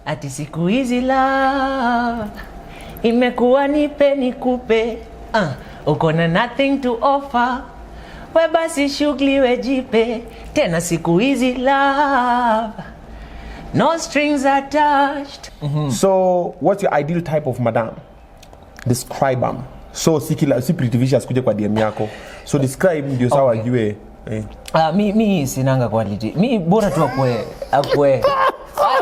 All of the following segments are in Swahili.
ati siku hizi love imekuwa nipe nikupe, uko na nothing to offer, we basi shughuli wejipe, tena siku hizi love no strings attached. So what's your ideal type of madam? Describe them. So si pretty vicious kuja kwa DM yako, so describe ndio sawa ajue. Mi sinanga quality, mi bora tu akwe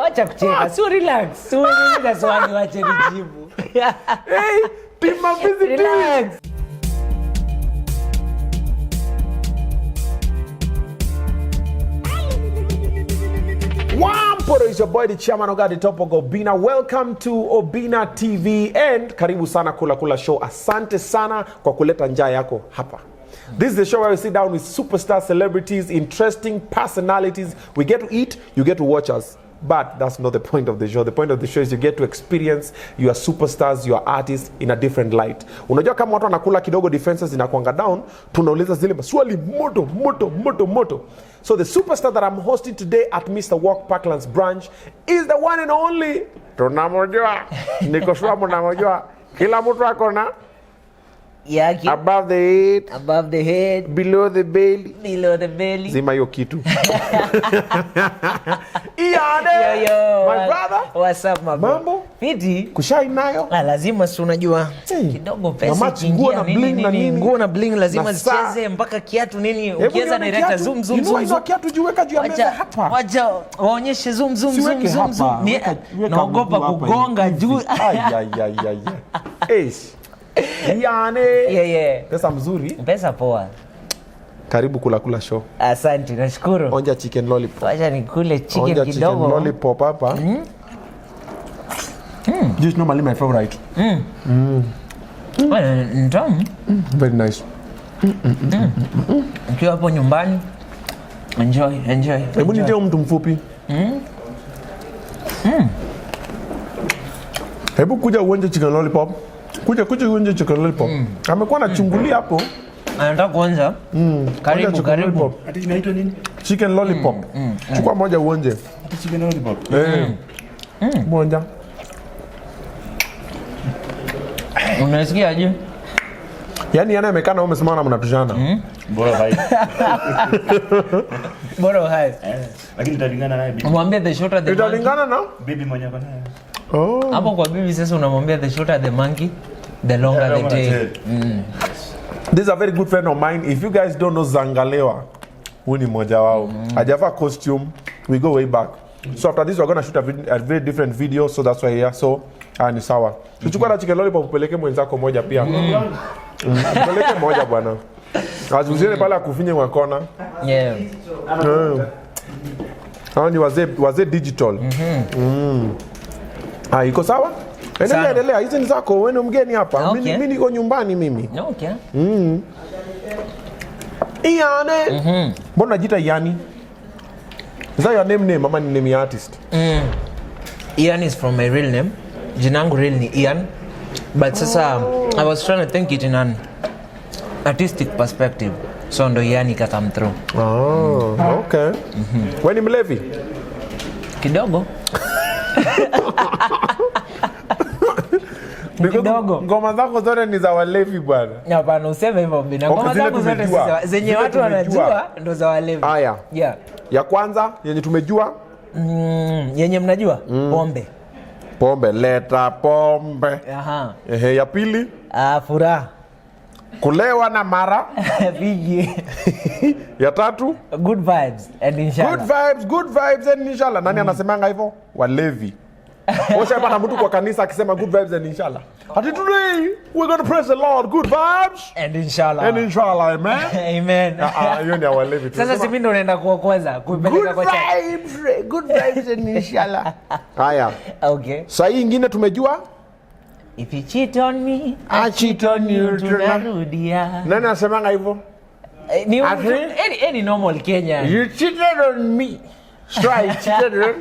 wacha kucheka, so relax, so relax, swali wacha nijibu. Hey, pima busy, relax. Wamporo is your boy, the chairman Oga the top Oga Obinna. Welcome to Obinna TV and karibu sana KulaCoolerShow. Asante sana kwa kuleta njaa yako hapa. This is the show where we sit down with superstar celebrities, interesting personalities. We get to eat, you get to watch us. But that's not the point of the show. The point of the show is you get to experience your superstars, your artists in a different light. Unajua kama watu wanakula kidogo defenses zinakuanga down, tunauliza zile maswali moto. So the superstar that I'm hosting today at Mr. Wok Parklands branch is the one and only. Tunamojua. Niko sure mnamojua. Kila mtu akona above the head, below the belly. Zima yo kitu. Iyaani, yo, my brother. What's up, my bro? Mambo? Fiti. Kushai nayo? Lazima si unajua. Kidogo pesa kingia nini. Nguo na bling lazima zicheze mpaka kiatu nini. Ukianza director zoom. Hizo kiatu jiweka juu ya meza hapa. Wacha waonyeshe zoom. Naogopa kugonga juu. Iyaani. Yeah. Pesa mzuri. Pesa poa. Karibu KulaCoolerShow. Asante, nashukuru. Onja chicken lollipop. Wacha nikule chicken kidogo. Onja chicken lollipop hapa. This is normally my favorite. Very nice. Ukiwa hapo nyumbani, enjoy. Hebu nitie mtu mfupi. Hebu kuja uonje chicken lollipop. Kuja uonje chicken lollipop. Amekuwa anachungulia hapo. Anataka kuanza. Karibu. Ati inaitwa nini? Chicken lollipop. Chukua moja uonje. Chicken lollipop. Moja. Unasikia aje? Yaani yana amekaa na umesimama na mnatushana. Bora hai. Bora hai. Lakini italingana naye bibi. Mwambie the shorter the monkey. Italingana na Bibi mwenyewe bana. Oh. Hapo kwa bibi sasa unamwambia the shorter the monkey, the longer the tail. This is a very good friend of mine. If you guys don't know Zangalewa, huyu ni mmoja wao. Hajavaa costume. We go way back. So after this we're going to shoot a very different video, so that's why here. So ni sawa. Tuchukua na chicken lollipop upeleke mwenzako moja pia. Upeleke moja bwana. Azuziene pale akufinye kwa kona. Yeah. Hao ni wazee digital. Iko sawa? Endelea. Hizi ni zako, wewe ni mgeni hapa. Okay. Mimi niko nyumbani mimi. Okay. Iyaani. Mbona unajiita Iyaani? Is that your name ama ni name ya artist? Iyaani is from my real name. Jinangu real ni Iyan. But sasa I was trying to think it in an artistic perspective. So ndo Iyaani ka come through. Oh, okay. Wewe ni Mlevi? Kidogo. Kidogo. Ngoma zako zote ni za walevi bwana. Hapana, useme hivyo Obinna. Ngoma zako zote zenye watu wanajua ndo za walevi. Haya. Yeah. Ya kwanza yenye tumejua yenye mnajua pombe, leta pombe. Aha. Ya pili furaha, kulewa na mara. Bigi. Ya tatu good vibes and inshallah. Good vibes and inshallah. Nani anasemanga hivyo? Walevi. Osha hapa na mtu kwa kanisa akisema good vibes and inshallah. Ati today we're going to praise the Lord, good vibes and inshallah. Amen. Amen. Hiyo ni walevi tu. Sasa si mimi ndo naenda kuokoza kupeleka kwa church. Good vibes and inshallah. Haya. Okay. Sasa hii nyingine tumejua if you cheat on me, I cheat on you. Tunarudia. Nani anasemanga hivyo? Ni any normal Kenyan. You cheated on me. Try cheated.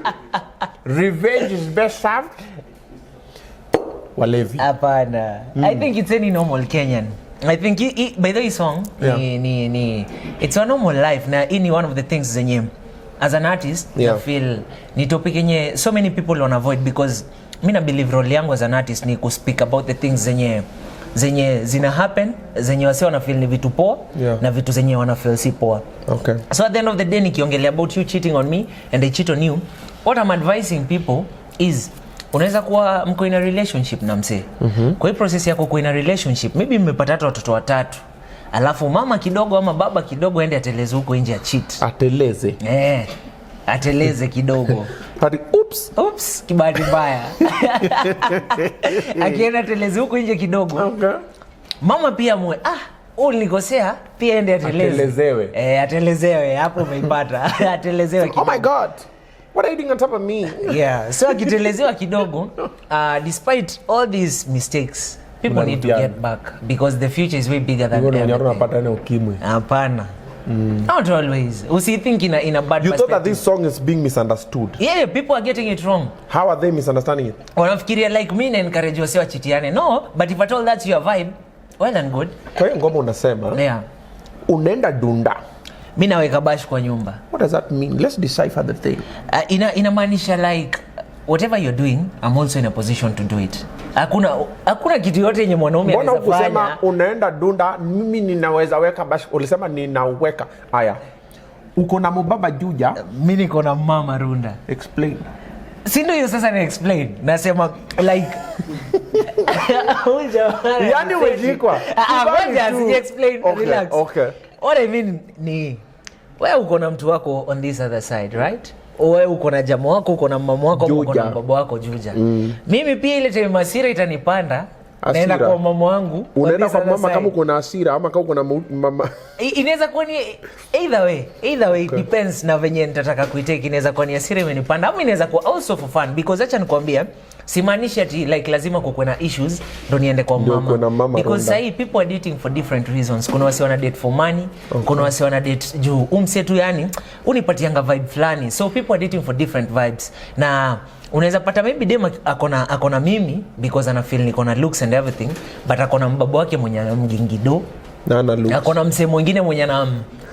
Revenge is best served. Walevi. Hapana. I think it's any normal Kenyan. I think by the way song it's a normal life na ini one of the things zenye as an artist, Yeah. I feel ni topic yenye so many people want avoid because mi na believe role yangu as an artist ni ku speak about the things zenye zina happen, zenye wase wana feel ni vitu poa, na vitu zenye wana feel si poa. Okay. So at the end of the day nikiongelea about you cheating on me and I cheat on you, what I'm advising people is unaweza kuwa mko in a relationship na msee. Kwa hii process yako kuwa in a relationship, maybe mmepata watoto 3. Alafu mama kidogo ama baba kidogo ende ateleze huko nje ya cheat. Ateleze. Ateleze kidogo. Hadi oops, kibahati mbaya. Akienda ateleze huko nje kidogo. Okay. Mama pia ulikosea pia ende ateleze. Atelezewe. Atelezewe hapo umeipata. Atelezewe kidogo. Oh my god. What are you doing on top of me? Yeah, so akitelezewa kidogo, despite all these mistakes, people need to get back because the future is way bigger than ever. Unapata ukimwi. Hapana. Not always. Usi think in a bad You perspective. thought that this song is being misunderstood. Yeah, people are getting it wrong. How are they misunderstanding it? Wanafikiria like me na encourage wase wachitiane. No, but if at all that's your vibe, well and good. Kwa hiyo ngoma unasema, yeah, unaenda dunda. Mimi naweka bash kwa nyumba. What does that mean? Let's decipher the thing. Inamaanisha like whatever you're doing, I'm also in a position to do it. Hakuna kitu yote yenye mwanaume anaweza fanya. Mbona ukisema unaenda dunda, mimi ninaweza weka bash, ulisema ninaweka. Haya. Uko na mbaba Juja, mimi niko na mama Runda. Explain. Si ndio hiyo sasa na explain. Nasema like yani umejikwa. Ngoja sije explain. Okay, Relax. okay. What I mean ni wewe uko na mtu wako on this other side, right? Wewe uko na jamaa wako, uko na mama wako, uko na baba wako Juja. Mimi pia ile time hasira itanipanda, naenda kwa mama wangu. Unaenda kwa mama kama uko na hasira ama kama uko na mama. Inaweza kuwa ni either way okay. It depends na venye nitataka kuitake. Inaweza kuwa ni hasira imenipanda ama inaweza kuwa also for fun because acha nikwambia simaanishi ati like lazima kuwe na issues ndo niende kwa mama because sahi people are dating for different reasons. Kuna wasi wana date for money, kuna wasi wana date juu umsetu yani unipatianga vibe fulani, so people are dating for different vibes. Na unaweza pata maybe dem akona mimi because ana feel niko na looks and everything, but akona mbaba wake mwenye mgingido na ana looks, akona msee mwingine mwenye na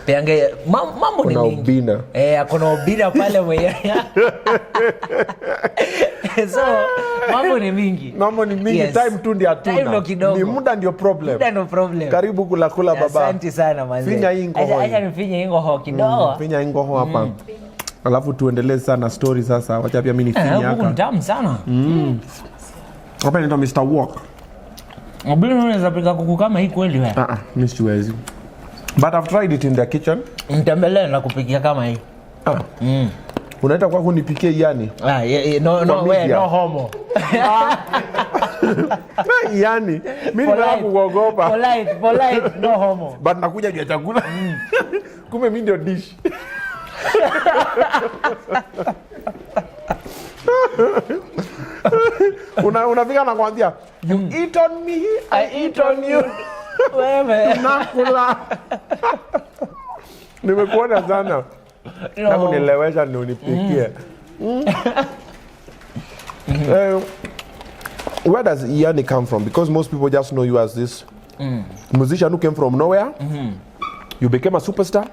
peange mambo ni mingi. Obinna. Akona Obinna pale mwenye. So mambo ni mingi. Yes. Time tu ndio hatuna. Time ndo kidogo. Ni muda ndio problem. Muda ndo problem. Karibu kula baba. Asante sana manze. Finya ingo ho. Acha nifinye ingo ho kidogo. Finya ingo ho hapa. Alafu tuendelee sana story sasa. Wacha pia mimi nifinye hapa. Huko mtamu sana. Hapa ni Mr. Wok. Obinna unaweza pika kuku kama hii kweli wewe? Mimi siwezi. But I've tried it in the kitchen. Nitembelee na kupikia kama hii. Unaita kwa kunipikia Iyaani? No homo. Iyaani. Mimi nataka kuogopa. Polite, no homo. But nakuja juu ya chakula. Kumbe mimi ndio dish. Unafika na kuambia you eat on me, I eat on you. Wewe nakula. Nimekuona sana. Na kunilewesha ndio unipikie. Where does Iyaani come from? Because most people just know you as this musician who came from nowhere. You became a superstar.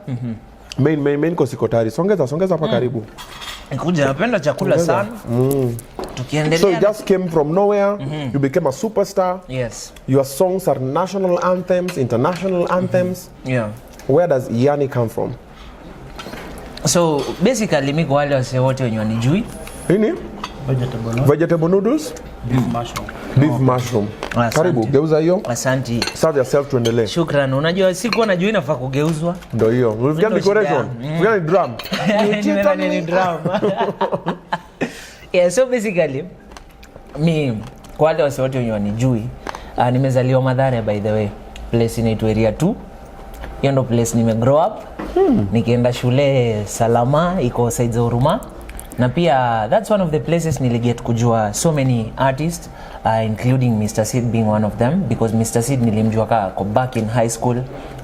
Main kosikotari. Songeza hapa karibu. Nikuja napenda chakula sana. Tukiendelea. So you just came from nowhere. You became a superstar. Yes. Your songs are national anthems, international anthems. Yeah. Where does Iyaani come from? So basically mimi kwa wale wase wote wenye wanijui. Nini? Vegetable noodles? Beef mushroom. Karibu, geuza hiyo. Asante. Serve yourself tuendelee. Shukran. Unajua siku najua inafaa kugeuzwa. Ndio hiyo. Unafikia decoration? Unafikia drum? Ni drum. Yeah, so basically mi kwa wale wase wote wenye wanijui, nimezaliwa Mathare by the way. Place inaitwa Area 2. Hiyo ndo place nime grow up. Nikienda shule Salama iko side za Huruma. Na pia that's one of the places niliget kujua so many artists, including Mr. Seed being one of them, because Mr. Seed nilimjua back in high school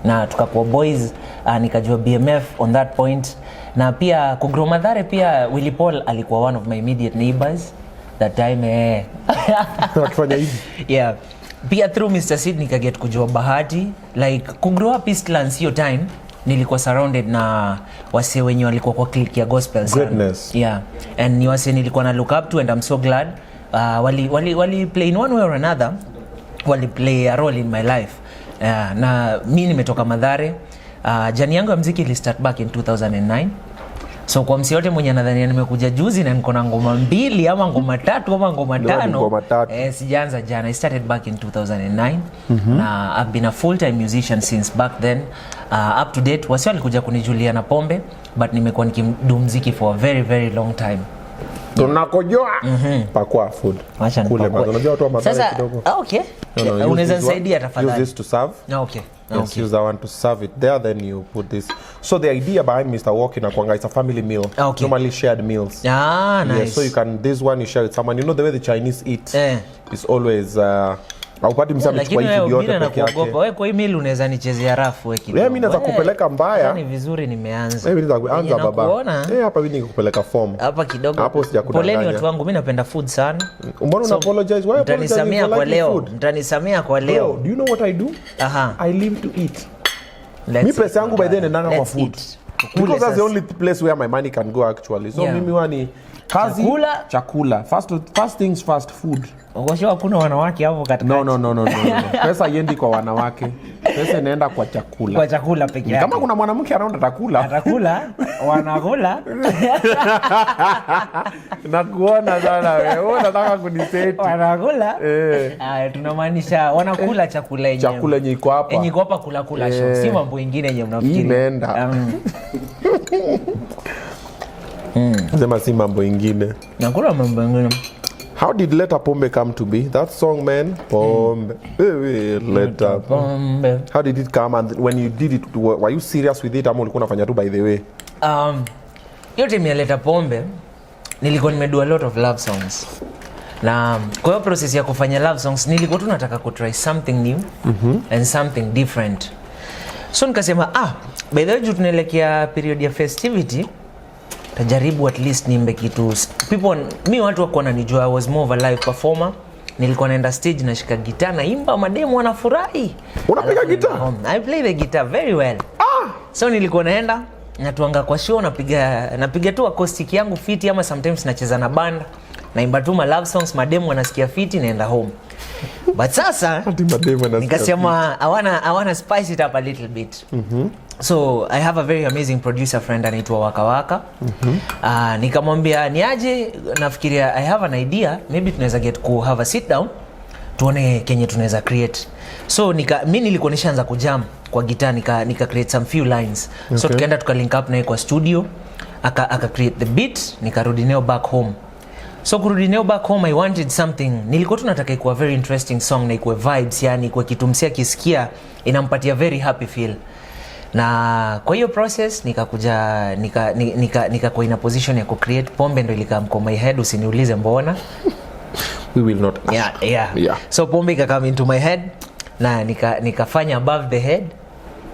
na tukakuwa boys, nikajua BMF on that point. Na pia kugrow Mathare pia Willy Paul alikuwa one of my immediate neighbors that time. Wakifanya hivi. Yeah. Pia through Mr. Seed nikaget kujua Bahati, like kugrow up Eastlands hiyo time nilikuwa surrounded na wase wenye walikuwa kwa click ya gospel sana. Goodness. Yeah. And ni wase nilikuwa na look up to, and I'm so glad wali play in one way or another, wali play a role in my life. Na mimi nimetoka Mathare. Jani yangu ya muziki ili start back in 2009. So kwa msi yote mwenye nadhani nimekuja juzi na niko na ngoma 2 ama ngoma 3 ama ngoma 5. Sijaanza jana. I started back in 2009. Na I've been a full-time musician since back then. Up to date. Wasi walikuja kunijulia na pombe, but nimekuwa nikidu muziki for a very very long time. Tunakojoa pakua food. Acha kule bado unajua watu wa Mathare kidogo. Okay. Unaweza nisaidia tafadhali. Use this to serve. Okay. Yes, use that one to serve it there, then you put this. So the idea behind Mr. Wok inakuanga, it's a family meal. Okay. Normally shared meals. Nice. Yeah, so you can, this one you share with someone. You know the way the Chinese eat is always haupati msa amechukua hivi yote peke yake. Wewe kwa hii meal unaweza nichezea rafu wewe kidogo. Mimi naweza kupeleka mbaya. Ni vizuri nimeanza. Mimi naweza kuanza baba. Hapa mimi nikupeleka form. Hapa kidogo. Hapo sijakudanganya. Poleni watu wangu, mimi napenda food sana. Mbona una apologize? Why apologize? Mtanisamea kwa leo. Bro, do you know what I do? I live to eat. Mimi pesa yangu by then endanga kwa food. Because that's the only place where my money can go actually. So mimi wani kazi chakula. First things first, food. Ukosho hakuna wanawake hapo katikati. No. Pesa iendi kwa wanawake. Pesa inaenda kwa chakula. Kwa chakula pekee yake. Kama kuna mwanamke anaona atakula, wanakula. Nakuona sana wewe. Wewe unataka kuniseti. Wanakula? Tunamaanisha wanakula chakula yenyewe. Chakula yenyewe iko hapa. Yenyewe iko hapa kula show. Si mambo mengine yenyewe mnafikiri. Imeenda. Sema si mambo mengine. Nakula mambo mengine. How did Leta Pombe come to be? That song, man. Pombe. Leta Pombe. How did it come? And when you did it, were you serious with it? Ama ulikuwa unafanya tu by the way? Yote mimi Leta Pombe nilikuwa nimedo a lot of love songs. Na kwa hiyo process ya kufanya love songs nilikuwa tu nataka ku try something new and something different. So nikasema by the way tunaelekea period ya festivity, tajaribu at least niimbe kitu. Mi watu wako wananijua, I was more of a live performer. Nilikuwa naenda stage na shika gitaa na imba, mademu wanafurahi. Unapiga gitaa? I play the guitar very well. So nilikuwa naenda natuanga kwa show, napiga tu acoustic yangu fiti, ama sometimes nacheza na band, naimba tu ma love songs, mademu wanasikia fiti, naenda home. But sasa nikasema I wanna spice it up a little bit. So I have a very amazing producer friend anaitwa Waka. Nikamwambia niaje, nafikiria I have an idea, maybe tunaweza get to have a sit down tuone kenye tunaweza create. So mimi nilikuwa nishaanza kujam kwa gitaa, nika create some few lines. So tukaenda link up naye kwa studio, aka create the beat, nikarudi nayo back home. So kurudi nayo back home, I wanted something, nilikuwa tunataka ikuwa very interesting song na ikuwe vibes, yani kwa kitumsia kisikia inampatia very happy feel. Na kwa hiyo process nika kwa ina position ya ku-create. Pombe ndo ilikam kwa my head, usiniulize mbona. We will not ask. Yeah. So Pombe ikakam into my head na nikafanya above the head,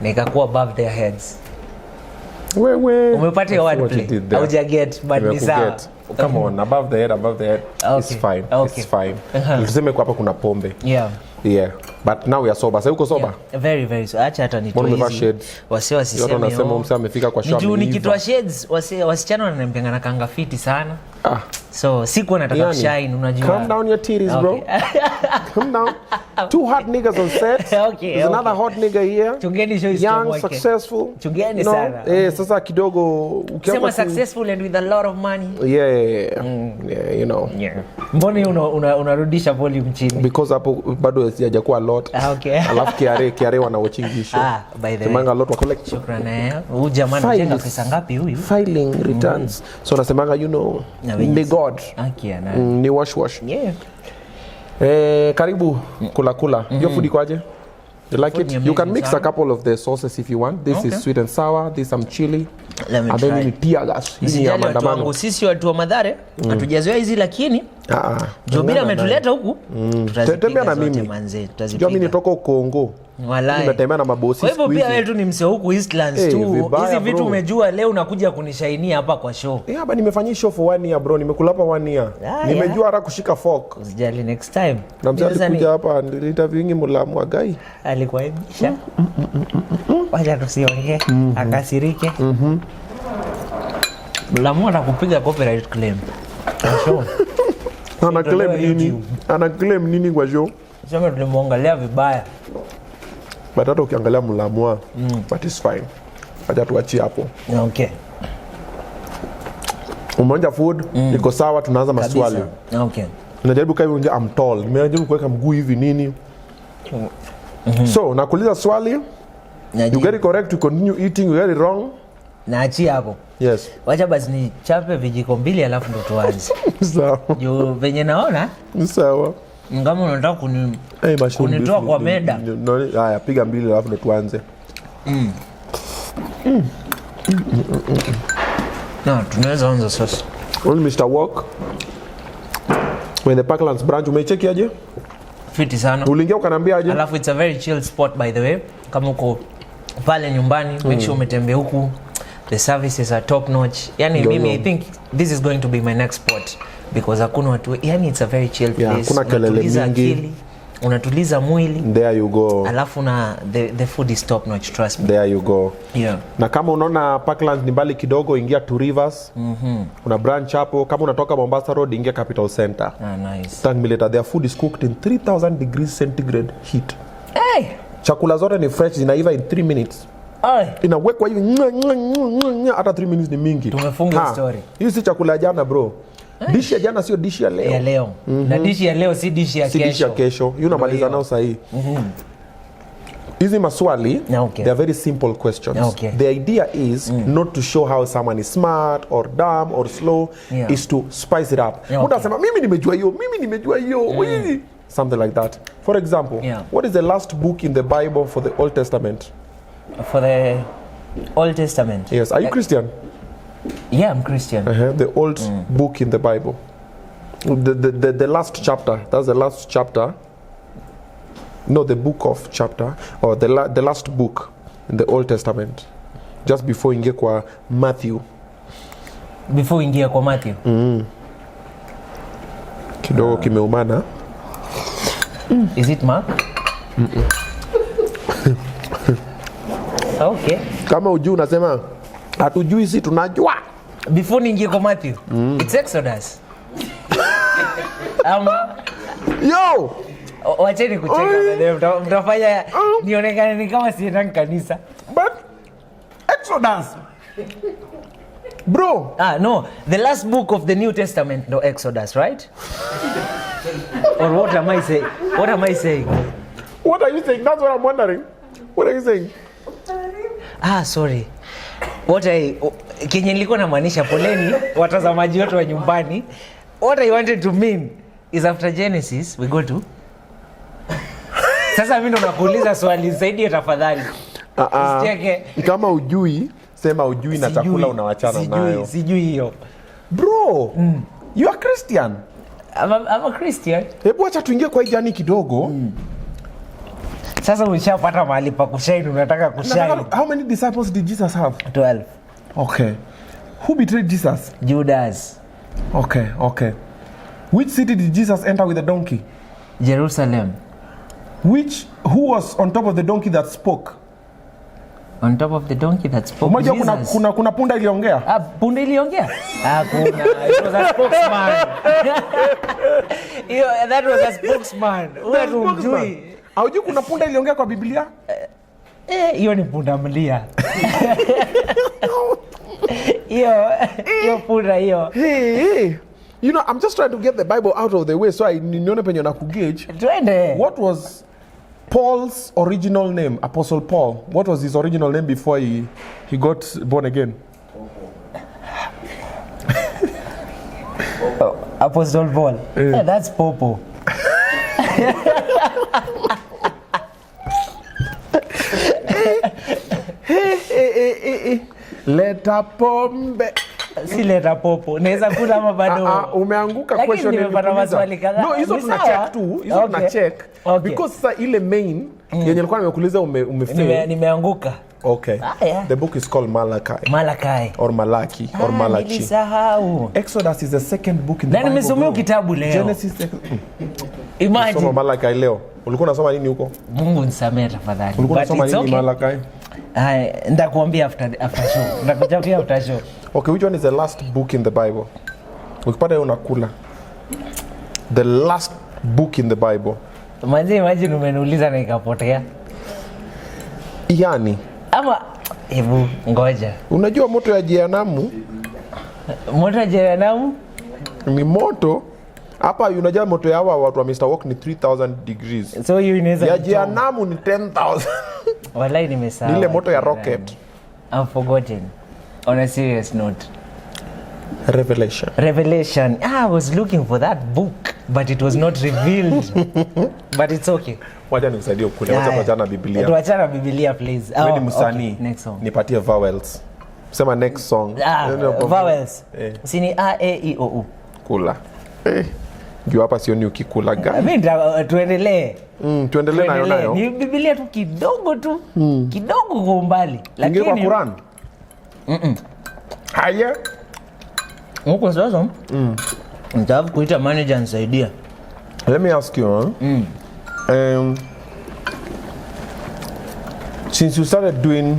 nikakuwa above their heads. Umepata word play? Hauja get, but ni sawa. Come on, above the head. Okay. It's fine. Tuseme kwa hapa kuna pombe. Yeah. But now we are sober. Sasa uko sober? Very very so. Acha hata nitoe hizi. Wase wasiseme. Yote unasema msa amefika kwa show. Juu nikitoa shades, wasichana wananiambia na kanga fiti sana. So siku nataka shine, unajua. Calm down your titties, bro. Calm down. 2 hot niggas on set. There's another hot nigga here. Chungeni show is young, successful. Chungeni sana. Sasa kidogo ukiwa successful and with a lot of money. Yeah, you know. Mbona unarudisha volume chini? Because hapo bado sijakuwa a lot. Alafu kiare wana watching this show. By the way. Semanga a lot wa collect. Shukrani. Huyu jamaa anajenga pesa ngapi huyu? Filing returns. So nasemanga you know, the God. Ni wash. Karibu kula. Your food ikoaje? You like it? You can mix a couple of the sauces if you want. This is sweet and sour, this some chili. Let me try. And then ni tear gas. Sisi watu wa Mathare hatujazoea hizi, lakini Obinna ametuleta huku. Tembea na mimi. Manze, tutazipiga. Mimi nitoka Kongo. Walai. Nimetembea na mabosi. Kwa hivyo pia wewe tu ni mse huku Eastlands tu. Hizi vitu umejua leo unakuja kunishainia hapa kwa show. Hapa nimefanyia show for 1 year bro. Nimekula hapa 1 year. Nimejua hata kushika fork. Usijali next time. Na mzee alikuja hapa interview nyingi mulamu agai. Alikuwa ibisha. Wacha tusiongee. Akasirike. Mulamu anakupiga copyright claim. Show. Ana claim nini kwa show? Sema tulimuangalia vibaya. But hata ukiangalia mlamua, but it's fine. Acha tuachie hapo. Okay. Umeonja food, iko sawa, tunaanza maswali. Okay. Najaribu kai unge I'm tall. Nimejaribu kuweka mguu hivi nini. So, nakuuliza swali. You get it correct, you continue eating, you get it wrong. Naachia hapo. Yes. Wacha basi ni chape vijiko 2 alafu ndo tuanze. Sawa. Jo venye naona? Sawa. Ngamo unataka kunitoa kwa meda. Haya, piga 2 alafu ndo tuanze. Na tunaweza anza sasa. Only Mr. Wok. When the Parklands branch umecheki aje? Fiti sana. Uliingia ukaniambia aje? Alafu it's a very chill spot by the way. Kama uko pale nyumbani, make sure umetembea huku. The services are top notch. Yani mimi I think this is going to be my next spot because hakuna watu. Yani it's a very chill place. Kuna kelele mingi. Unatuliza mwili. There you go. Alafu na the food is top notch, trust me. There you go. Yeah. Na kama unaona Parklands ni mbali kidogo, ingia Two Rivers. Una branch hapo. Kama unatoka Mombasa Road, ingia Capital Center. Nice. Thank me later. Their food is cooked in 3000 degrees centigrade heat. Hey! Chakula zote ni fresh, zinaiva in 3 minutes. Inawekwa hivi hata 3 minutes ni mingi. Tumefunga story. Hii si chakula jana bro. Dish ya jana sio dish ya leo. Ya leo. Na dish ya leo si dish ya kesho. Si dish ya kesho. Hiyo unamaliza nao sahihi. Hizi maswali, they are very simple questions. Okay. The idea is not to show how someone is smart or dumb or slow, is to spice it up. Utasema mimi nimejua hiyo. Something like that. For example, what is the last book in the Bible for the Old Testament? For the Old Testament? Yes. Are you Christian? Yeah, I'm Christian. The old book in the Bible. The last chapter. That's the last chapter. No, the book of chapter. Or the last book in the Old Testament. Just before ingie kwa Matthew. Before ingie kwa Matthew? Kidogo kimeumana. Is it Mark? Okay. Kama ujui unasema hatujui, si tunajua. Before ningie kwa Matthew, it's Exodus. Yo! Wacheni kucheka. Mtafanya nionekane ni kama sienda kanisa. But Exodus. Bro. No. The last book of the New Testament, no Exodus, right? Or what am I saying? What am I saying? What are you saying? That's what I'm wondering. What are you saying? Sorry. Kenye nilikuwa namaanisha, poleni watazamaji wote wa nyumbani. What I wanted to mean is after Genesis we go to. Sasa mimi ndo nakuuliza swali zaidi tafadhali. Usicheke. Kama ujui, sema ujui na chakula unawachana nayo. Sijui hiyo. Bro, you are Christian. I'm a Christian. Hebu acha tuingie kwa Iyaani kidogo. Sasa umeshapata mahali pa kushine, unataka kushine. How many disciples did Jesus have? 12. Okay. Who betrayed Jesus? Judas. Okay. Which city did Jesus enter with the donkey? Jerusalem. Who was on top of the donkey that spoke? On top of the donkey that spoke? Jesus. Kuna punda iliongea? Punda iliongea? Kuna. It was a spokesman. That was a spokesman. Haujui kuna punda iliongea kwa Biblia? Hiyo ni punda mlia. Hiyo punda hiyo. Hey. You know, I'm just trying to get the Bible out of the way so I nione penye na kugauge. What was Paul's original name? Apostle Paul. What was his original name before he got born again? Apostle Paul. Yeah, that's Popo. Leta pombe. Si leta popo. Naweza kula ama bado. Umeanguka question ile. No, hizo tuna check tu. Hizo tuna check. Because sasa ile main yenye nilikuwa nimekuuliza umefail. Nimeanguka. Okay. The book is called Malachi. Malachi. Or Malaki. Or Malachi. Nilisahau. Exodus is the second book in the Bible. Na nimesomea kitabu leo. Genesis. Imagine. Soma Malachi leo. Ulikuwa unasoma nini huko? Mungu nisamehe tafadhali. Ulikuwa unasoma nini Malachi? Ndakuambia after show. Ndakuambia after show. Okay, which one is the last book in the Bible? Ukipata hiyo unakula. The last book in the Bible. Imagine umeniuliza na ikapotea. Iyaani. Ama hebu ngoja. Unajua moto ya jehanamu? Moto ya jehanamu ni moto. Hapa unajua moto ya hawa watu wa Mr. Wok ni 3000 degrees. So hiyo inaweza ya jehanamu ni 10000. Wallahi nimesahau. Ile moto ya rocket. I've forgotten. On a serious note. Revelation. I was looking for that book but it was not revealed. But it's okay. Wacha nikusaidie ukule. Wacha kuachana Biblia. Tuachana Biblia please. Wewe ni msanii. Okay, next song. Nipatie vowels. Sema next song. Vowels. Sini A E I O U. Kula. Juu hapa sioni ukikula gani. Mimi tuendelee. Tuendelee nayo. Ni Biblia tu kidogo tu. Kidogo kwa umbali. Lakini kwa Quran. Haya. Huko sasa. Nitaka kuita manager nisaidia. Let me ask you. Since you started doing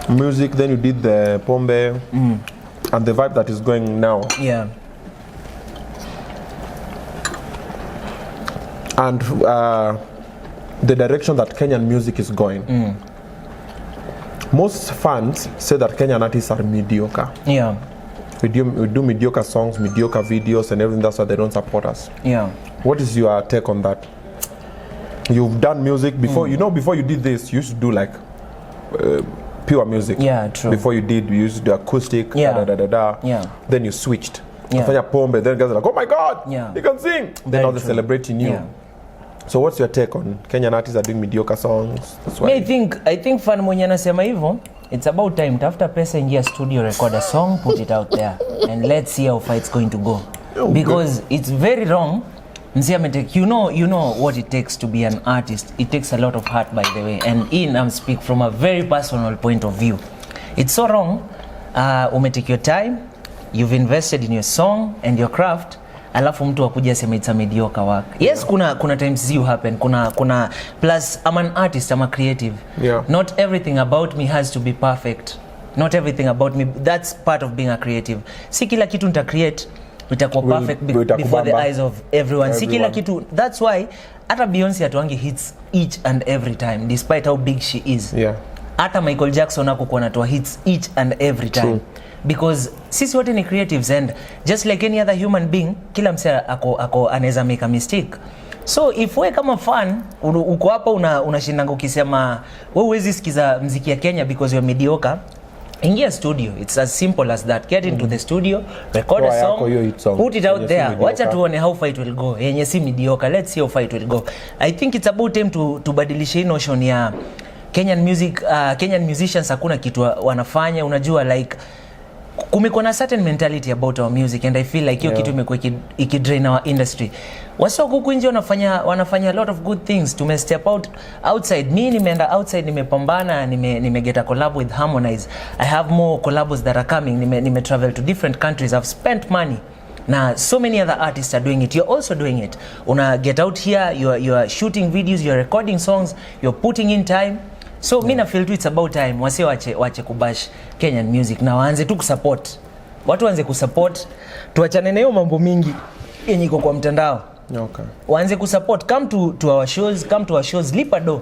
music, then you did the pombe and the vibe that is going now. Yeah. And the direction that Kenyan music is going. Most fans say that Kenyan artists are mediocre. Yeah. We do mediocre songs, mediocre videos and everything. That's why they don't support us. Yeah. What is your take on that? You've done music before. You know, before you did this, you used to do like pure music. Yeah, true. Before you used to do acoustic. Yeah. Yeah. Then you switched. Yeah. Pombe. Then guys are like, oh my God, yeah, you can sing. Then now they're celebrating you. Yeah. So what's your take on Kenyan artists are doing mediocre songs? That's why. I think fan mwenye anasema hivyo, it's about time. Tafuta pesa, ingia studio, record a song, put it out there, and let's see how far it's going to go. Because it's very wrong. You know what it takes to be an artist. It takes a lot of heart, by the way. And I'm speak from a very personal point of view. It's so wrong. Take your time. You've invested in your song and your craft. Alafu mtu akuja sema it's a mediocre work. Yes, kuna times you happen. Kuna plus I'm an artist, I'm a creative. Yeah. Not everything about me has to be perfect. Not everything about me. That's part of being a creative. Si kila kitu nita create itakuwa perfect before the eyes of everyone. Si kila kitu. That's why hata Beyonce atuangi hits each and every time despite how big she is. Yeah. Hata Michael Jackson hakuwa anatoa hits each and every time. True. Because sisi wote ni creatives and just like any other human being, kila mse ako anaweza make a mistake. So if we kama fan uko hapa unashindanga ukisema wewe huwezi sikiza muziki ya Kenya because you're mediocre, ingia studio. It's as simple as that. Get into the studio, record a song, put it out there. Wacha tuone how far it will go. Yenye si mediocre, let's see how far it will go. I think it's about time to badilisha notion ya Kenyan music. Kenyan musicians hakuna kitu wanafanya, unajua like kumekuwa na certain mentality about our music and I feel like hiyo kitu imekuwa ikidrain our industry. Wasio huku nje wanafanya a lot of good things. Tume step outside. Mimi nimeenda outside, nimepambana, get a collab with Harmonize. I have more collabs that are coming. Nime travel to different countries. I've spent money. Now so many other artists are doing it. You're also doing it. Una get out here, you're shooting videos, you're recording songs, you're putting in time. So mina feel tu it's about time wase wache kubash Kenyan music na waanze tu kusupport. Watu waanze kusupport. Tuachane na hiyo mambo mingi yenye iko kwa mtandao. Okay. Waanze kusupport, come to our shows, lipa do.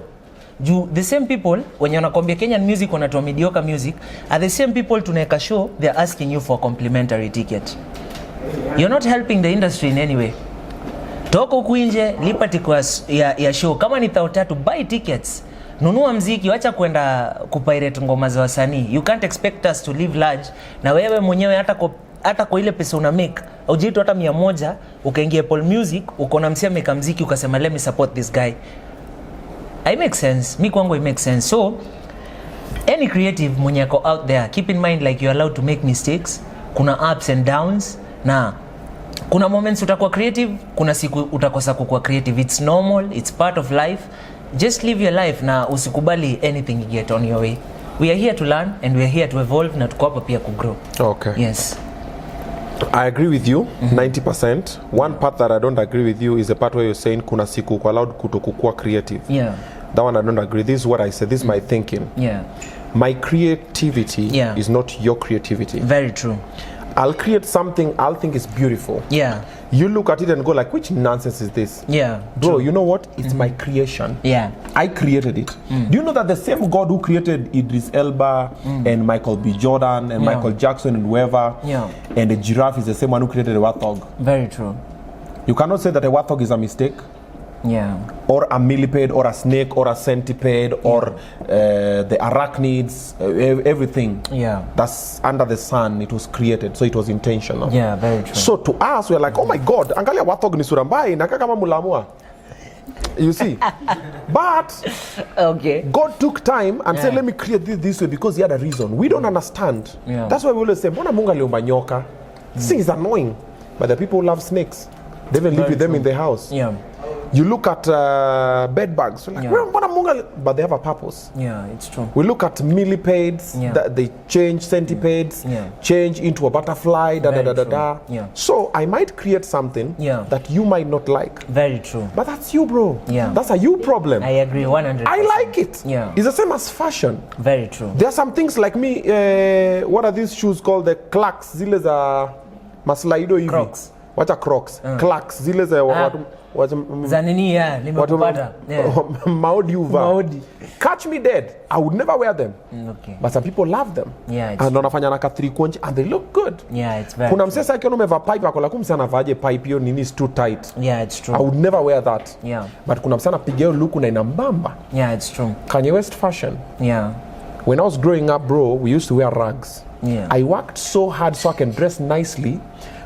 The same people when wanakwambia Kenyan music wanatoa mediocre music are the same people tunaweka show, they're asking you for a complimentary ticket. You're not helping the industry in any way. Toka huku nje, lipa tickets ya show. Kama ni 3 buy tickets. Nunua mziki, wacha kwenda kupirate ngoma za wasanii. You can't expect us to live large na wewe mwenyewe hata kwa ile pesa una make aujitu hata 100 ukaingia Apple Music ukaona msia make mziki ukasema let me support this guy. I make sense. Mi kwangu it makes sense. So any creative mwenye ako out there, keep in mind like you're allowed to make mistakes. kuna ups and downs, na kuna moments utakuwa creative, kuna siku utakosa kukuwa creative. It's normal, it's part of life. Just live your life na usikubali anything you get on your way. We are here to learn and we are here to evolve, na tuko hapa pia ku grow. Okay. Yes. I agree with you 90%. One part that I don't agree with you is the part where you're saying kuna siku uko allowed kutokukua creative. Yeah. That one I don't agree. This is what I said. This is my thinking. Yeah. My creativity is not your creativity. Very true. I'll create something I'll think is beautiful. Yeah. You look at it and go like, which nonsense is this? Yeah. Bro, true. you know what? It's my creation. Yeah. I created it. Do you know that the same God who created Idris Elba and Michael B. Jordan and Michael Jackson and whoever and the giraffe is the same one who created a warthog? Very true. You cannot say that a warthog is a mistake. Yeah. Or a millipede, or a snake, or a centipede, or the arachnids, everything that's under the sun, it was created, so it was intentional. Yeah, very true. So to us, we're like, oh my God, angalia warthog ni sura mbaya, inakaa kama mulamua. You see? But okay, God took time and said, let me create this way because he had a reason. We don't understand. That's why we always say, mbona Mungu aliumba nyoka? This thing is annoying. But the people who love snakes, they even live with them in the house. Yeah. You look at bed bugs, like, but they have a purpose. Yeah, it's true. We look at millipedes, that they change centipedes, change into a butterfly, So I might create something that you might not like. Very true. But that's you, bro. Yeah. That's a you problem. I agree 100%. I like it. Yeah. It's the same as fashion. Very true. There are some things like me, what are these shoes called? The Clarks. Zile za maslaido hivi. Crocs. What are Crocs? Clarks. Zile za zanini nimekupata. Maudi uva. Maudi. Catch me dead. I would never wear them. Okay. But some people love them. Yeah, and wanafanya naka 3 konji and they look good. Yeah, it's very. Kuna msesa akiona umeva pipe akola kumsana vaje pipe hiyo nini is too tight. Yeah, it's true. I would never wear that. Yeah. But kuna msana piga hiyo look na inambamba. Yeah, it's true. Kanye West fashion. Yeah. When I was growing up, bro, we used to wear rags. Yeah. I worked so hard so I can dress nicely.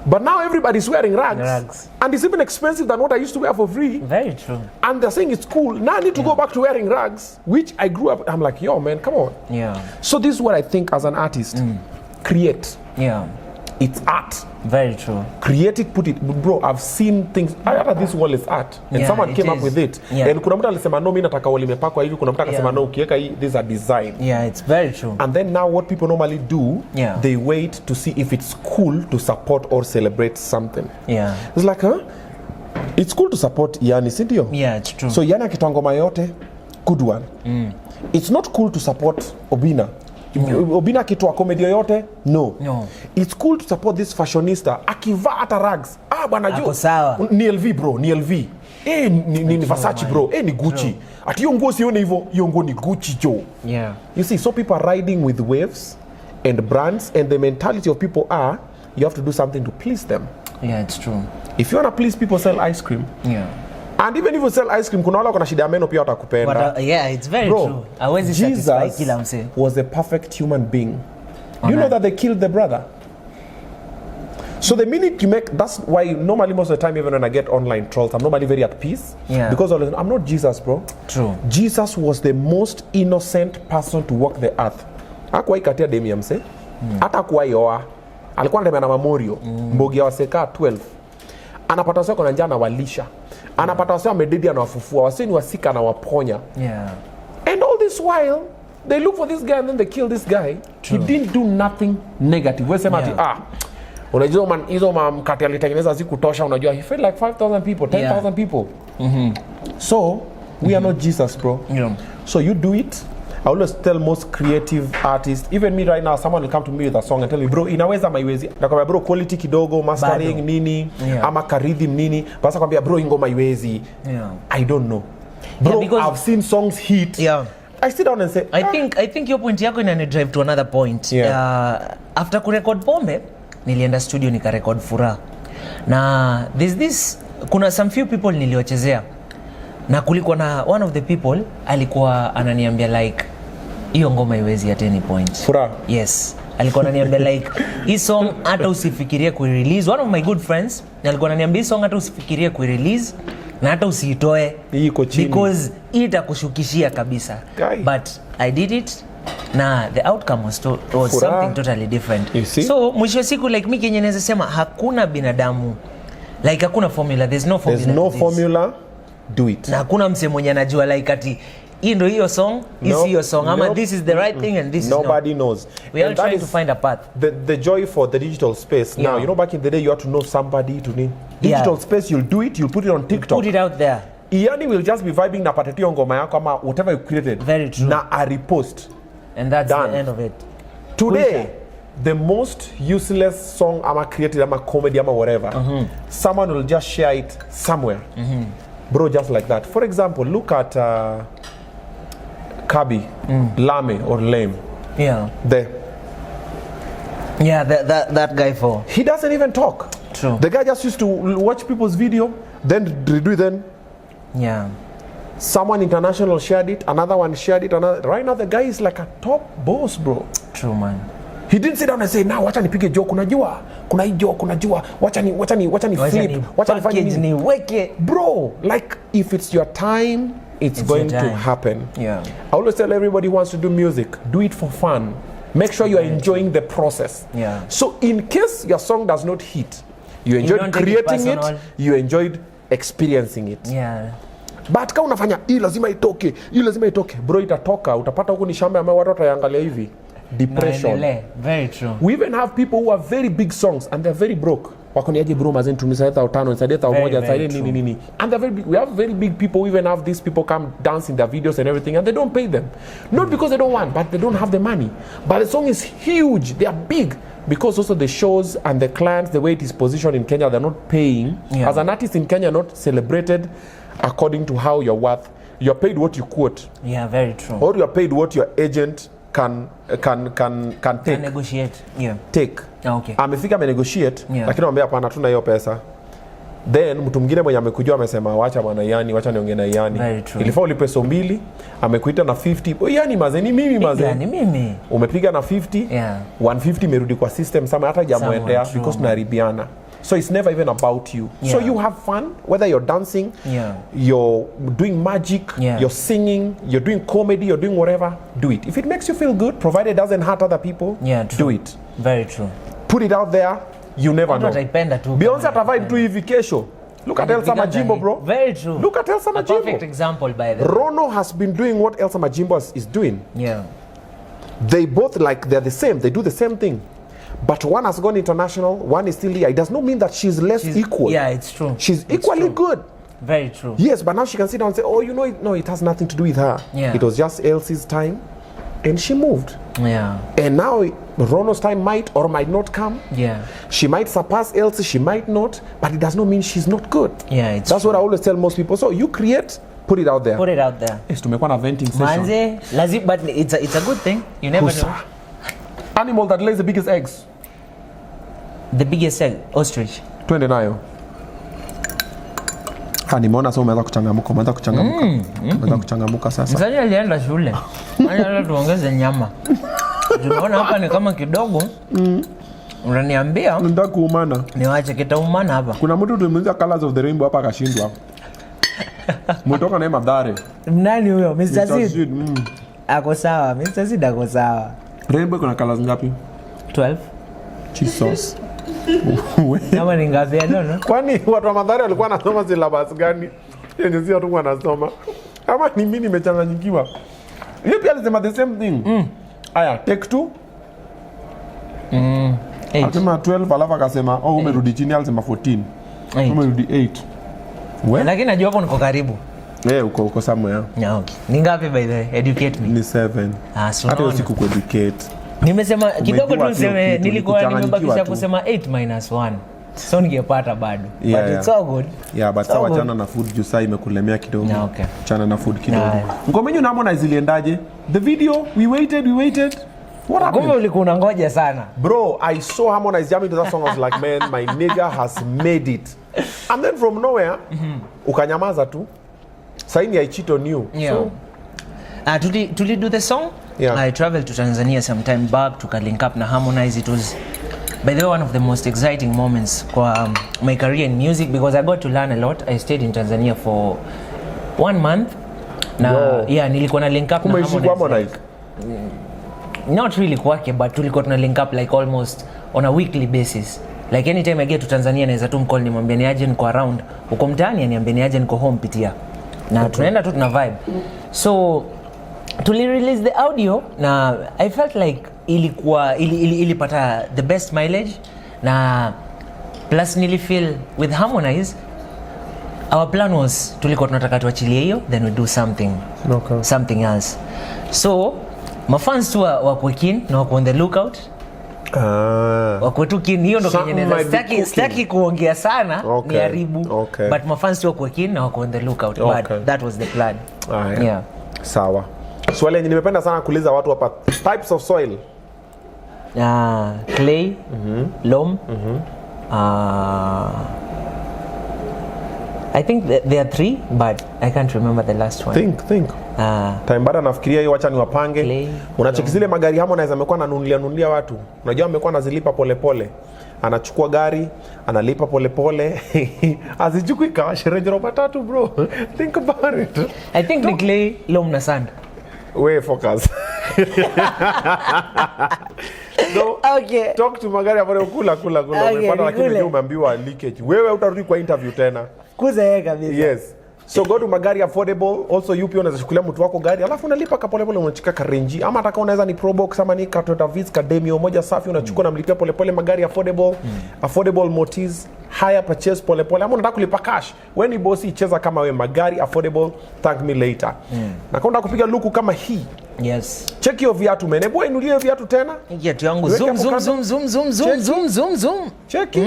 But now everybody's wearing rags. And it's even expensive than what I used to wear for free. Very true. And they're saying it's cool. Now I need to go back to wearing rags, which I grew up. I'm like, yo, man, come on. Yeah. So this is what I think as an artist. Create. Yeah. It's art. Very true. Create it, put it. Bro, I've seen things. I thought this wall is art. And someone came up with it. Yeah. And kuna mtu alisema no, mimi nataka wall imepakwa hivi. Kuna mtu akasema no, ukiweka hii, this is a design. Yeah, it's very true. And then now what people normally do, they wait to see if it's cool to support or celebrate something. Yeah. It's like, it's cool to support Iyaani, si ndio? Yeah, it's true. So Iyaani akitoa ngoma yote, good one. It's not cool to support Obinna. Obinna akitoa comedy yoyote, no. It's cool to support this fashionista akivaa hata rags. Bwana jo. Ako sawa. Ni LV bro, ni LV. Ni Versace bro, ni Gucci. Ati hiyo nguo sione hivyo, hiyo nguo ni Gucci jo. Yeah. You see, so people are riding with waves and brands, and the mentality of people are, you have to do something to please them. Yeah, it's true. If you want to please people, sell ice cream. Yeah. And even if you sell ice cream, kuna wala kuna shida ya meno pia watakupenda. Yeah, it's very true. Hawezi satisfy kila mse. Was a perfect human being. Do you know that they killed the brother? So the minute you make, that's why normally most of the time even when I get online trolls, I'm normally very at peace. Yeah. Because I'm not Jesus, bro. True. Jesus was the most innocent person to walk the earth. Hakuwahi katia demi ya mse. Hata kuwahi oa. Alikuwa anatembea na mamorio. Mbogi ya waseka 12. Anapata wasio kuna njaa anawalisha. Anapata wasio amededi anawafufua. Wasio ni wasika anawaponya. Yeah. And all this while, they look for this guy and then they kill this guy. True. He didn't do nothing negative. Wewe sema ati unajua hizo mkate alitengeneza zikutosha, unajua he fed like 5,000 people, 10,000 people. So we are not Jesus, bro. Yeah. So you do it. I always tell most creative artists, even me right now, someone will come to me with a song and tell me, bro, inaweza maiwezi. Nakwambia bro, quality kidogo, mastering nini, ama rhythm nini. Basa kwambia bro, ingoma iwezi. Yeah. I don't know. Bro, I've seen songs hit. Yeah. I sit down and say, I think your point yako inani drive to another point. Yeah. After kurecord Pombe, nilienda studio nikarecord Furaha. Na kuna some few people niliochezea. Na kulikuwa na one of the people alikuwa ananiambia like hiyo ngoma iwezi at any point. Furaha? Yes. Alikuwa ananiambia like hii song hata usifikirie ku-release. One of my good friends alikuwa ananiambia hii song hata usifikirie ku-release na hata usiitoe iko chini because itakushukishia kabisa. Guy. But I did it na the outcome was something totally different. You see? So mwisho siku like mimi kenye naweza sema hakuna binadamu like hakuna formula, there's no formula, do it. Na hakuna mse mwenye anajua like ati hii ndio hiyo song, is hiyo song ama this is the right thing and this nobody is knows. We are trying to find a path. The joy for the digital space. Now, you know, back in the day you had to know somebody to need digital space. You'll do it, you'll put it on TikTok. Put it out there. Iyaani will just be vibing na patetio ngoma yako ama whatever you created. Very true. Na a repost. And that's done. The end of it. Today, the most useless song ama created ama comedy ama whatever, someone will just share it somewhere. Bro, just like that. For example, look at Kabi, Lame or Lame. Yeah. There. Yeah, that guy for. He doesn't even talk. True. The guy just used to watch people's video, then redo them. Yeah. Someone international shared it, another one shared it, another. Right now the guy is like a top boss, bro. True, man. He didn't sit down and say, "Now, wacha nipige joke, unajua. Kuna hii joke, unajua. Wacha ni flip, wacha nifanye nini weke." Bro, like if it's your time, it's going to happen. Yeah. I always tell everybody who wants to do music, do it for fun. Make sure you are enjoying the process. Yeah. So in case your song does not hit, you enjoyed creating it, you enjoyed experiencing it. Yeah. But kama unafanya hii lazima itoke, bro, itatoka, utapata huko ni shamba ambayo watu wataangalia hivi. Depression. Very true. We even have people who have very big songs and they're very broke. Wako niaje bro, mazen tunisaidia 5,000, nisaidia 1,000, nisaidia nini. And they're very big. We have very big people who even have these people come dance in their videos and everything and they don't pay them. Not because they don't want, but they don't have the money. But the song is huge. They are big. Because also the shows and the clients, the way it is positioned in Kenya, they're not paying. Yeah. As an artist in Kenya, not celebrated according to how you're worth. You're paid what you quote. Yeah, very true. Or you're paid what your agent can take. Can negotiate. Yeah. Take. Okay. Amefika negotiate, Yeah. lakini anambia hapana, tuna hiyo pesa. Then mtu mwingine mwenye amekujua amesema wacha bwana Iyaani, wacha niongee na Iyaani. Ilifaa ulipe so 2, amekuita na 50. Iyaani mazeni mimi mazeni. Mimi. Umepiga na 50. Yeah. 150 imerudi kwa system sama hata jamuendea because tunaribiana. So it's never even about you. Yeah. So you have fun, whether you're dancing, you're doing magic, you're singing, you're doing comedy, you're doing whatever, do it. If it makes you feel good, provided it doesn't hurt other people, do it. Very true. Put it out there, you never know. Beyonce atavibe tu hivi kesho. Look at Elsa Majimbo, bro. Very true. Look at Elsa Majimbo. A perfect example by the way. Rono has been doing what Elsa Majimbo is doing. Yeah. They both they're the same. They do the same thing. But one has gone international, one is still here. It does not mean that she's equal. Yeah, it's true. She's equally good. Very true. Yes, but now she can sit down and say, oh, you know, no, it has nothing to do with her. Yeah. It was just Elsie's time, and she moved. Yeah. And now Rono's time might or might not come. Yeah. She might surpass Elsie, she might not, but it does not mean she's not good. Yeah, That's true. What I always tell most people. So you create, put it out there. Put it out there. Yes, tumekuwa na venting session. Manze, but it's a good thing. You never know. Animal that lays the biggest eggs. The biggest egg, ostrich. Twende nayo. Nimeona sasa umeanza kuchangamuka, umeanza kuchangamuka sasa. Msanii alienda shule. Hata tuongeze nyama. Tunaona hapa ni kama kidogo. Unaniambia? Nataka kuumana. Niwache kitaumana hapa. Kuna mtu tumeanza Colors of the Rainbow hapa akashindwa. Mtoka na Madhare. Nani huyo? Mr. Sid. Ako sawa, Mr. Sid ako sawa. Rainbow kuna colors ngapi? 12. Jesus. Kama ni ngapi ya nono? Kwani watu wa Madhare walikuwa wanasoma syllabus gani? Yenye sio tu wanasoma. Kama ni mimi nimechanganyikiwa. Yeye pia alisema the same thing. Aya, take 2. 8. Alisema 12 alafu akasema umerudi chini alisema 14. Umerudi 8. Wewe lakini najua hapo niko karibu. Uko somewhere. Yeah, okay. Ni ngapi by the way? Educate me. Ni 7. Hata usiku ku-educate. Nimesema kidogo tu niseme nilikuwa nimebakisha kusema 8 - 1. So ningepata bado. But it's all good. Yeah, but sawa chana na food juu saa imekulemea kidogo. Yeah, okay. Chana na food kidogo. Ngoma yenyu na Harmonize iliendaje? The video we waited. What happened? Ngoma ulikuwa unangoja sana. Bro, I saw Harmonize jamming to that song. I was like, man, my nigga has made it. And then from nowhere, ukanyamaza tu. Saini I cheat on you. Yeah. So to do the song? Yeah. I traveled to Tanzania some time back to link up na Harmonize. It was, by the way, one of the most exciting moments for my career in music because I got to learn a lot. I stayed in Tanzania for 1 month. Na nilikuwa na link up na Harmonize. not really kwake, but tulikuwa tuna link up like almost on a weekly basis. Like anytime I get to Tanzania naweza tu mcall nimwambie ni aje niko around uko mtaani, aniambie ni aje niko home pitia. Na tunaenda tu tuna vibe. So tuli release the audio na I felt like ilipata the best mileage, na plus nilifeel with Harmonize our plan was tulikuwa tunataka tuachilie hiyo then we do something else. So mafans tu wako keen na wako on the lookout. Wako tu keen, hiyo ndo kenye sitaki kuongea sana ni haribu, but mafans tu wako keen na wako on the lookout, but that was the plan. Yeah. Sawa. Swali yenye nimependa sana kuuliza watu hapa, types of soil. Clay, loam. I think there are 3, but I can't remember the last one. Think. Time bado nafikiria hiyo, acha niwapange. Unacheki zile magari Harmonize amekuwa ananunulia watu. Unajua amekuwa anazilipa polepole. Anachukua gari, analipa polepole. Azichukui cash Range Rover 3 bro. Think about it. I think ni clay, loam na sand. We focus. No, okay. Talk to magari ambayo kula. Okay, umepata lakini umeambiwa leakage. Wewe utarudi kwa interview tena. Kuza kabisa. Yes. So go to magari affordable. Also you pia unaweza chukulia mtu wako gari alafu unalipa polepole, unachika ka Range ama ataka unaweza ni Probox ama ni Toyota Vitz ka Demio moja safi, unachukua na mlipia polepole. Magari affordable, affordable motis, higher purchase polepole. Ama unataka kulipa cash, wewe ni bosi, cheza kama wewe. Magari affordable, thank me later. Na kama unataka kupiga luku kama hii, yes, check hiyo viatu mene boy, inulie viatu tena. Viatu yangu zoom. Check.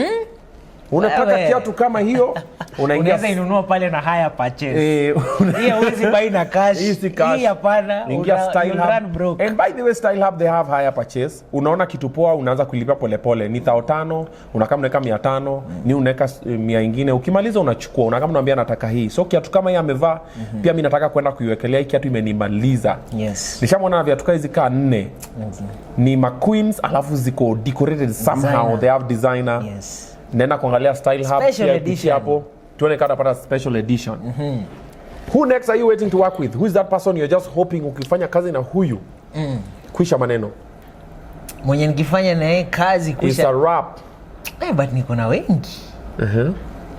Unataka kiatu kama hiyo, unaweza inunua pale na higher purchase. Hii huwezi buy na cash. Hii hapana, ingia Style Hub. And by the way, Style Hub they have higher purchase. Unaona kitu poa, unaanza kulipia polepole. Ni 500, unakaa mnaweka 500, ni unaweka 100 nyingine. Ukimaliza unachukua, unakaa mnaambia nataka hii. So kiatu kama hii amevaa, pia mimi nataka kwenda kuiwekelea hii kiatu imenimaliza. Yes. Nishamwona viatu kama hizi kaa 4. Ni McQueen's alafu ziko decorated somehow. They have designer. Yes. Nenda kuangalia Style Hub edition hapo, tuone kada pata special edition. Who next are you waiting to work with? Who is that person you're just hoping ukifanya kazi na huyu kuisha maneno? Mwenye nikifanya na yeye kazi kuisha. It's a wrap. But niko na wengi.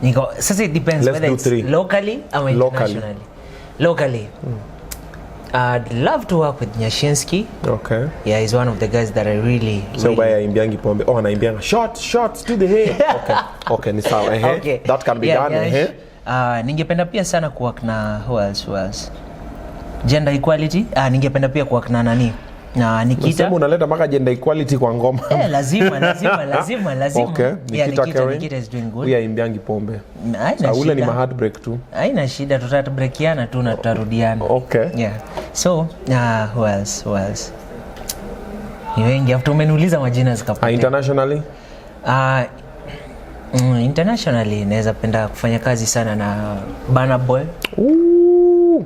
Niko, sasa it depends whether it's locally or internationally. Locally. I'd love to work with Nyashinsky. Okay. Yeah, he's one of the guys that I really. So by imbiangi pombe. Oh, na imbianga shots to the head. Okay, ni sawa. Okay. That can be done. Ningependa pia sana kuwork na who else? Gender equality. Ningependa pia kuwork na nani? Na Nikita. Unasema unaleta maka gender equality kwa ngoma. Lazima. Okay. Nikita is doing good. Huyu imbiangi pombe. Ule ni heartbreak tu. Haina shida, tutabreakiana tu na tutarudiana. Okay. Yeah. So, who else? Ni wengi. After umeniuliza majina zikapotea. Internationally? Internationally naweza penda kufanya kazi sana na Burna Boy. Ooh.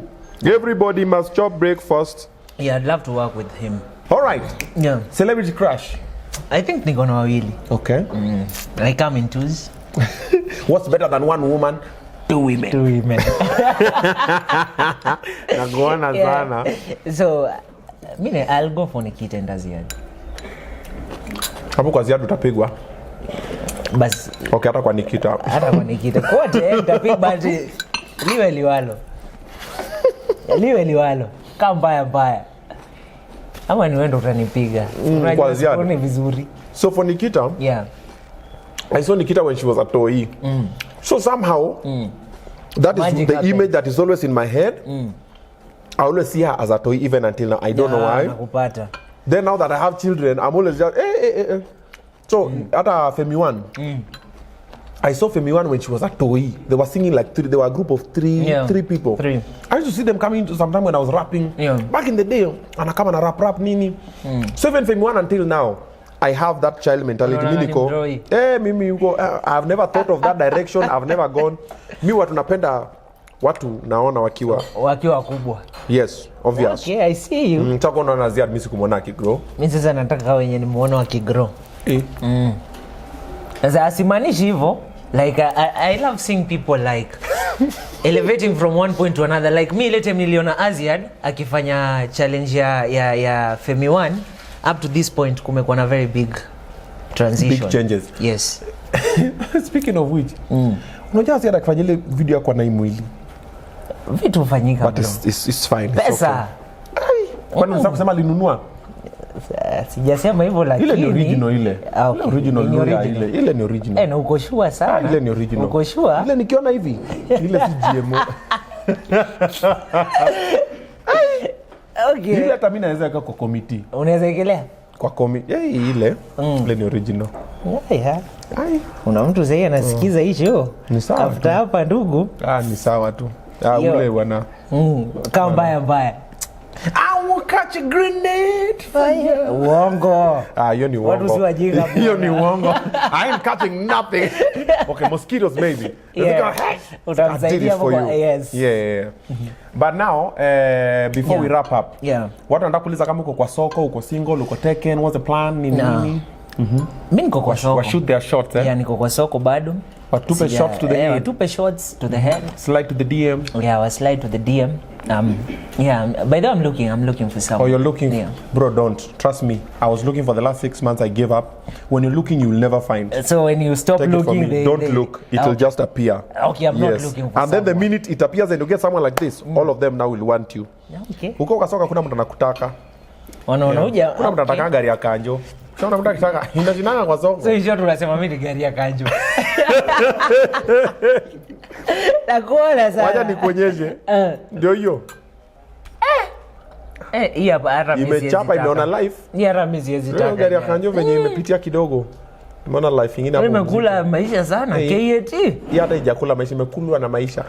Everybody must chop breakfast. Yeah, I'd love to work with him. All right. Yeah. Celebrity crush? I think niko na wawili. Okay. I come in twos. What's better than one woman? Two women. Nagoana sana. So, I'll go for Nikita and Aziad. Hapo kwa Aziad utapigwa. Bas. Okay, hata kwa Nikita. Kote utapigwa liwe liwalo. Mbaya. Ama ni wewe ndo utanipiga. Kwa Aziad. Unaona vizuri. So for Nikita, yeah. I saw Nikita when she was at Toi. So somehow, that is Magic the happened. image that is always in my head. I always see her as a Toi even until now. I don't know why. Nakupata. Then now that I have children, I'm always just So at Femi One, I saw Femi One when she was at Toi. They were singing like they were a group of three people. I used to see them coming to sometime when I was rapping. Back in the day, and I come and rap nini. So even Femi One until now, I have that child mentality. I've never thought of that direction. I've never gone. Mi watu napenda watu naona wakiwa kubwa. Yes, obvious. Okay, I see you. Nataka kuona Aziad mimi sikumwona akigrow. Mimi sasa nataka wenye nimuone wakigrow. Sasa asimanishi hivyo. Like I love seeing people like elevating from one point to another. Like me lete niliona Aziad akifanya challenge ya Femi One up to this point kumekuwa na very big transition. Big changes. Yes. Speaking of which, unajua sasa kufanya ile video yako na mwili. Vitu hufanyika. But it's fine. Pesa. Kwani unataka kusema alinunua? Sijasema hivyo lakini ile ni original ile. Okay. Original ile ni original. Na uko sure sana. Ile ni original. Uko sure? Ile nikiona hivi. Ile si GMO. Okay. Ile hata mimi naweza weka kwa committee. Unaweza ekelea? Kwa committee. Ile ni original. Yeah. Una mtu sasa anasikiza hii show. Ni sawa. After hapa ndugu. Ni sawa tu. Ule bwana. Kama mbaya. I will catch a grenade fire. Uongo. Hiyo ni uongo. Watu si wajinga. Hiyo ni uongo. I ain't catching nothing. Okay, mosquitoes maybe. Utamsaidia for you. Yes. Yeah. But now, before we wrap up, watu wanataka kuuliza kama uko kwa soko, uko single, uko taken, what's the plan? Nini? Mimi niko kwa soko. Wa shoot their shots, eh? Yeah, niko kwa soko bado. Watupe shots to the head. Watupe shots to the head. Slide to the DM. Yeah, I slide to the DM. Yeah, by the way, I'm looking for someone. Oh, you're looking? Yeah. Bro, don't. Trust me. I was looking for the last 6 months. I gave up. When you're looking, you'll never find. So when you stop looking, don't look. It will just appear. Okay, I'm not looking for and then the minute it appears and you get someone like this, all of them now will want you. Okay. Uko kwa soka kuna mtu anakutaka. Unaona kuna mtu anataka gari ya kanjo. Kuna mtu anataka inajinanga kwa soko. So hiyo tunasema mimi ni gari ya kanjo. Nakuona sana. Wacha nikuonyeshe. Ndio hiyo. Hii hapa hata mimi imechapa imeona life. Hii hata mimi siwezi taka. Gari ya kanjo venye imepitia kidogo. Imeona life nyingine hapo. Imekula maisha sana. KAT. Hii hata ijakula maisha, imekulwa na maisha.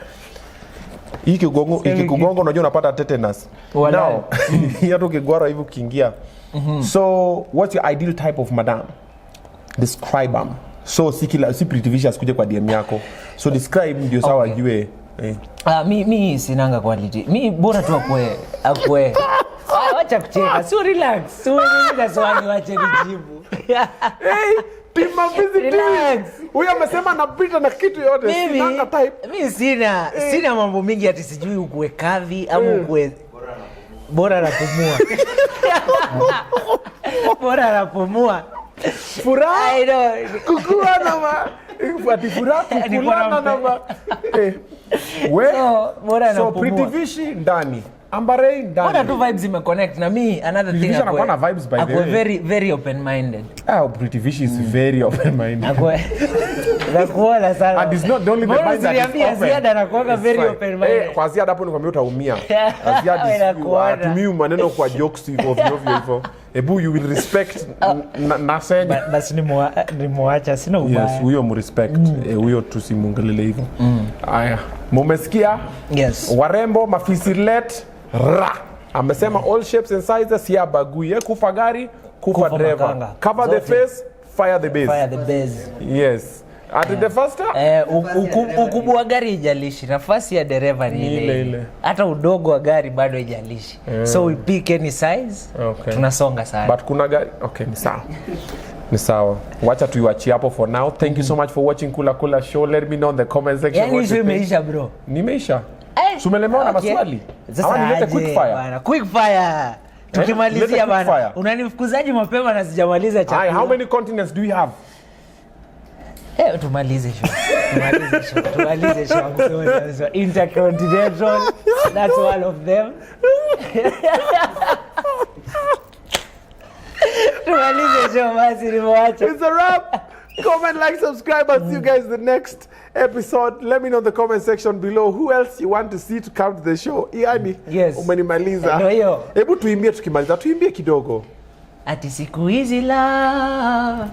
Hii ikikugonga unajua unapata tetanus. Now, hata ukigwara hivi ukiingia. So, what's your ideal type of madam? Describe them. So, si pretty vicious kuja kwa DM yako. So, describe ndio sawa ajue. Mi sinanga quality. Mi bora tu akwe. Wacha kucheka. So relax. So relax swali wacha nijibu. Tima busy relax. Huyu amesema anapita na kitu yote. Sinanga type. Mi sina mambo mingi ati sijui ukue kavi au ukue bora napumua. Bora napumua. Furaha. Kukua na ati furaha kukulana na so pretty vishi ndani. Ambarei ndani. Bora tu vibes imeconnect na me another thing. Akona vibes by the way. Very very open minded. Pretty vishi is very open minded. Nakuona sana. And it's not the only the mind that is open. Ziada nakuanga very open minded. Kwa ziada hapo nikwambia utaumia. Ziada atumii maneno kwa jokes ovyo hivyo. Ebu you will respect nasenya. Basi nimuacha sina ubaya. Yes, huyo mrespect. Huyo tusimungelele hivyo. Aya. Mumesikia? Yes. Warembo mafisilet amesema all shapes and sizes ya bagui. Kufa gari, kufa driver. Cover the face, fire the base. Fire the base. Yes. At the first ukubwa wa gari haijalishi, nafasi ya dereva ni ile. Hata udogo wa gari bado haijalishi. So we pick any size. Okay. Tunasonga sana. But kuna gari okay, ni sawa. Ni sawa. Wacha tuiachie hapo for now. Thank you so much for watching Kula Show. Let me know in the comment section what you think. Imeisha bro. Nimeisha. Sumelemewa na maswali. Sasa nilete quick fire. Bana, quick fire. Tukimalizia bana. Unanifukuzaje mapema na sijamaliza chakula. How many continents do we have? Tumalize show. So, intercontinental, that's one of them. Tumalize show basi nimeacha. It's a wrap. Comment, like, subscribe, and see you guys in the next episode. Let me know in the comment section below who else you want to see to come to the show. Iyaani, yes. Umenimaliza. Ndio. Hebu tuimbie tukimaliza. Tuimbie kidogo. Ati siku hizi la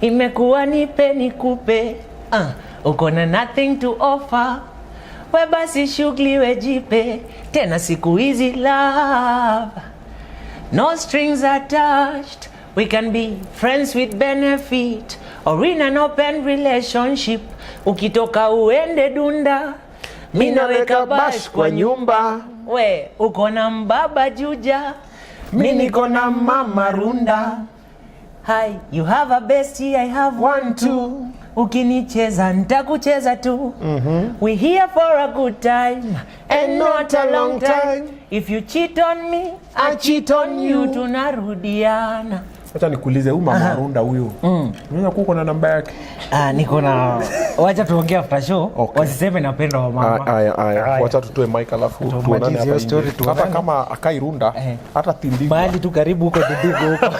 imekuwa nipe nikupe. Uko na nothing to offer. We basi shughuli wejipe. Tena siku hizi love. No strings attached. We can be friends with benefit or in an open relationship. Ukitoka uende dunda, mina weka bash kwa nyumba. We, uko na mbaba Juja, mimi niko na mama Runda. Hi, you have a bestie, I have one too. ukinicheza nitakucheza tu. We here for a good time and not a long time. If you cheat on me, I cheat on you. Tunarudiana. Acha nikuulize huyu mama Runda huyu. Unaweza kuko na namba yake? Niko na wacha tuongee after show. Okay. Wasiseme napenda wa mama. Aya. Wacha tutoe mic alafu tuonane hapa story tu. Hata kama akai Runda, hata Tindiko. Bali tu karibu huko Tindiko huko.